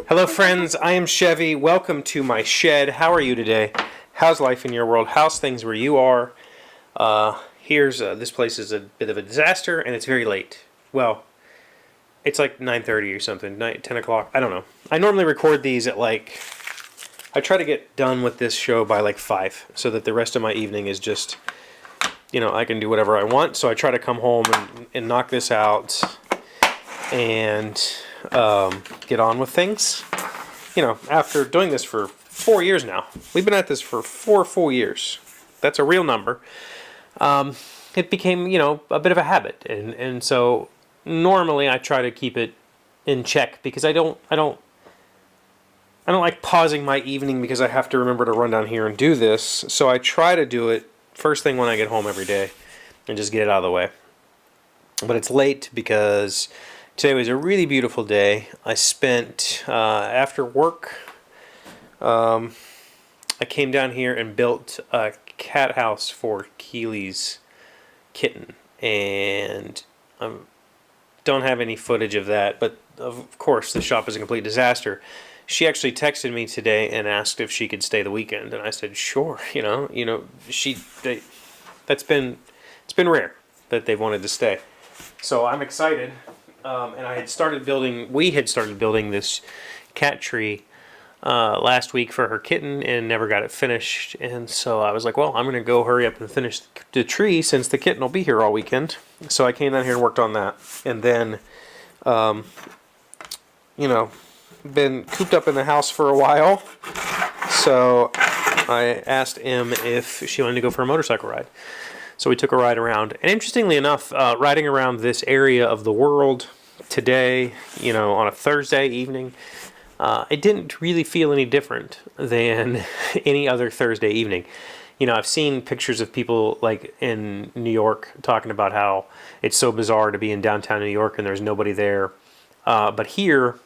Hello friends, I am Chevee. Welcome to my shed. How are you today? How's life in your world? How's things where you are? This place is a bit of a disaster and it's very late. Well, it's like 9:30 or something, 10 o'clock, I don't know. I normally record these at I try to get done with this show by like 5 so that the rest of my evening is just, I can do whatever I want. So I try to come home and knock this out and get on with things. After doing this for 4 years now, we've been at this for 4 full years. That's a real number. It became, a bit of a habit, and so normally I try to keep it in check because I don't like pausing my evening because I have to remember to run down here and do this. So I try to do it first thing when I get home every day and just get it out of the way. But it's late because today was a really beautiful day. I spent, after work, I came down here and built a cat house for Keely's kitten. And I don't have any footage of that, but of course the shop is a complete disaster. She actually texted me today and asked if she could stay the weekend, and I said sure. It's been rare that they've wanted to stay. So I'm excited. And we had started building this cat tree last week for her kitten and never got it finished. And so I was like, well, I'm going to go hurry up and finish the tree since the kitten will be here all weekend. So I came down here and worked on that. And then, been cooped up in the house for a while. So I asked Em if she wanted to go for a motorcycle ride. So we took a ride around. And interestingly enough, riding around this area of the world today, on a Thursday evening, it didn't really feel any different than any other Thursday evening. I've seen pictures of people like in New York talking about how it's so bizarre to be in downtown New York and there's nobody there. But here,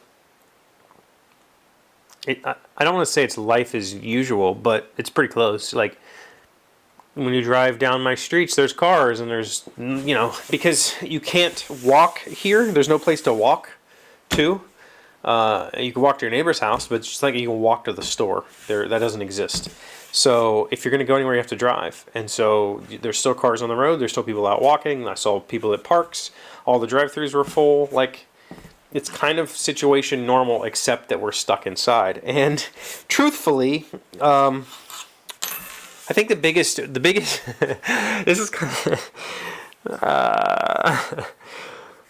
I don't want to say it's life as usual, but it's pretty close. Like, when you drive down my streets, there's cars and there's, because you can't walk here. There's no place to walk to. You can walk to your neighbor's house, but it's just like you can walk to the store. That doesn't exist. So if you're going to go anywhere, you have to drive. And so there's still cars on the road. There's still people out walking. I saw people at parks. All the drive-thrus were full. Like, it's kind of situation normal, except that we're stuck inside. And truthfully, I think the biggest this is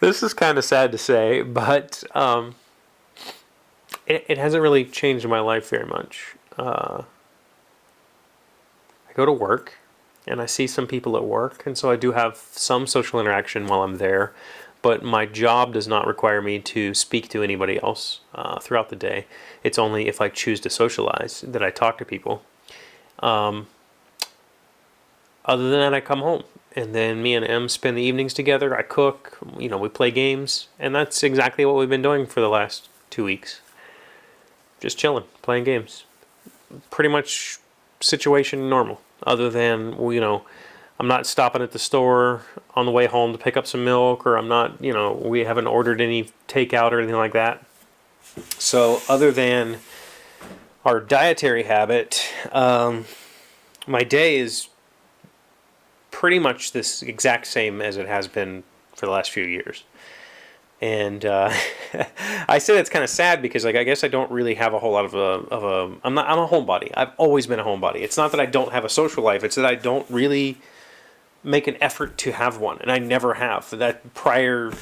this is kind of sad to say, but it hasn't really changed my life very much. I go to work and I see some people at work, and so I do have some social interaction while I'm there, but my job does not require me to speak to anybody else throughout the day. It's only if I choose to socialize that I talk to people. Other than that, I come home, and then me and Em spend the evenings together. I cook, we play games, and that's exactly what we've been doing for the last 2 weeks. Just chilling, playing games. Pretty much situation normal, other than, I'm not stopping at the store on the way home to pick up some milk, or I'm not, we haven't ordered any takeout or anything like that. So other than our dietary habit, my day is pretty much this exact same as it has been for the last few years. And I say that's kind of sad because, I guess I don't really have a whole lot I'm a homebody. I've always been a homebody. It's not that I don't have a social life. It's that I don't really make an effort to have one, and I never have. That prior,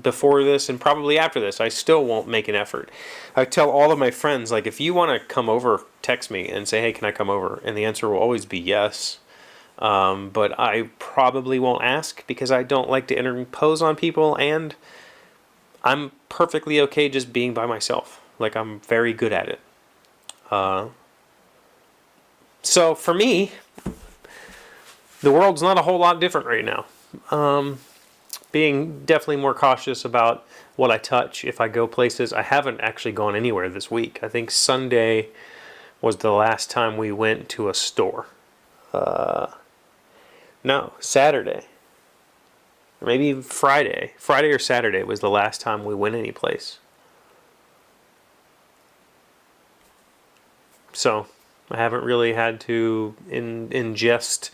before this and probably after this, I still won't make an effort. I tell all of my friends, if you want to come over, text me and say, hey, can I come over? And the answer will always be yes. But I probably won't ask because I don't like to impose on people, and I'm perfectly okay just being by myself. I'm very good at it. So for me, the world's not a whole lot different right now. Being definitely more cautious about what I touch if I go places. I haven't actually gone anywhere this week. I think Sunday was the last time we went to a store. No, Saturday. Maybe Friday. Friday or Saturday was the last time we went anyplace. So I haven't really had to ingest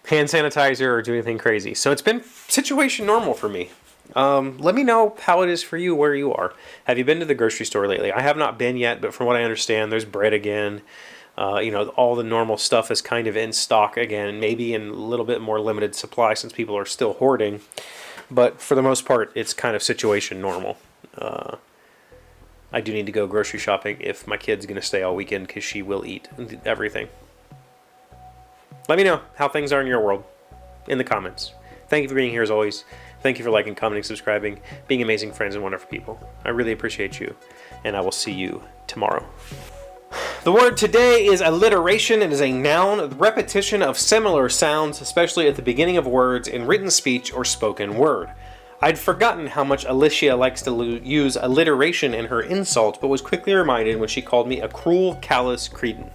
hand sanitizer or do anything crazy. So it's been situation normal for me. Let me know how it is for you where you are. Have you been to the grocery store lately? I have not been yet, but from what I understand, there's bread again. All the normal stuff is kind of in stock again, maybe in a little bit more limited supply since people are still hoarding. But for the most part, it's kind of situation normal. I do need to go grocery shopping if my kid's going to stay all weekend because she will eat everything. Let me know how things are in your world in the comments. Thank you for being here as always. Thank you for liking, commenting, subscribing, being amazing friends and wonderful people. I really appreciate you, and I will see you tomorrow. The word today is alliteration. It is a noun, repetition of similar sounds, especially at the beginning of words in written speech or spoken word. I'd forgotten how much Alicia likes to use alliteration in her insult, but was quickly reminded when she called me a cruel, callous cretin.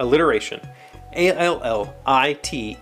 Alliteration. ALLITERATION.